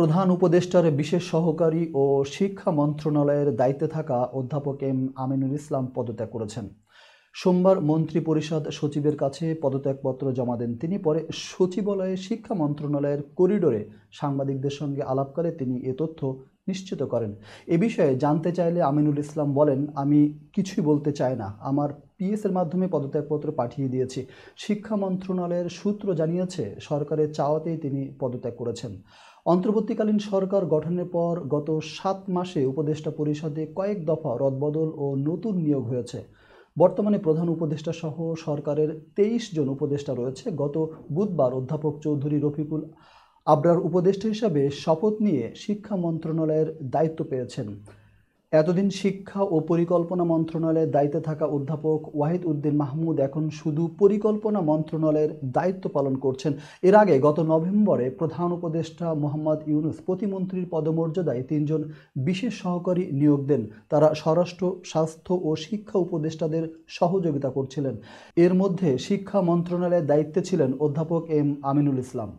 প্রধান উপদেষ্টার বিশেষ সহকারী ও শিক্ষা মন্ত্রণালয়ের দায়িত্বে থাকা অধ্যাপক এম আমিনুল ইসলাম পদত্যাগ করেছেন। সোমবার মন্ত্রিপরিষদ সচিবের কাছে পদত্যাগপত্র জমা দেন তিনি। পরে সচিবালয়ে শিক্ষা মন্ত্রণালয়ের করিডোরে সাংবাদিকদের সঙ্গে আলাপকালে তিনি এ তথ্য নিশ্চিত করেন। এ বিষয়ে জানতে চাইলে আমিনুল ইসলাম বলেন, আমি কিছুই বলতে চাই না, আমার পিএসের মাধ্যমে পদত্যাগপত্র পাঠিয়ে দিয়েছি। শিক্ষা মন্ত্রণালয়ের সূত্র জানিয়েছে, সরকারের চাওয়াতেই তিনি পদত্যাগ করেছেন। অন্তর্বর্তীকালীন সরকার গঠনের পর গত 7 মাসে উপদেষ্টা পরিষদে কয়েক দফা রদবদল ও নতুন নিয়োগ হয়েছে। বর্তমানে প্রধান উপদেষ্টা সহ সরকারের 23 জন উপদেষ্টা রয়েছে। গত বুধবার অধ্যাপক চৌধুরী রফিকুল আবরার উপদেষ্টা হিসাবে শপথ নিয়ে শিক্ষা মন্ত্রণালয়ের দায়িত্ব পেয়েছেন। এতদিন শিক্ষা ও পরিকল্পনা মন্ত্রণালয়ের দায়িত্বে থাকা অধ্যাপক ওয়াহিদ উদ্দিন মাহমুদ এখন শুধু পরিকল্পনা মন্ত্রণালয়ের দায়িত্ব পালন করছেন। এর আগে গত নভেম্বরে প্রধান উপদেষ্টা মোহাম্মদ ইউনূস প্রতিমন্ত্রীর পদমর্যাদায় 3 জন বিশেষ সহকারী নিয়োগ দেন। তারা স্বরাষ্ট্র, স্বাস্থ্য ও শিক্ষা উপদেষ্টাদের সহযোগিতা করছিলেন। এর মধ্যে শিক্ষা মন্ত্রণালয়ের দায়িত্বে ছিলেন অধ্যাপক এম আমিনুল ইসলাম।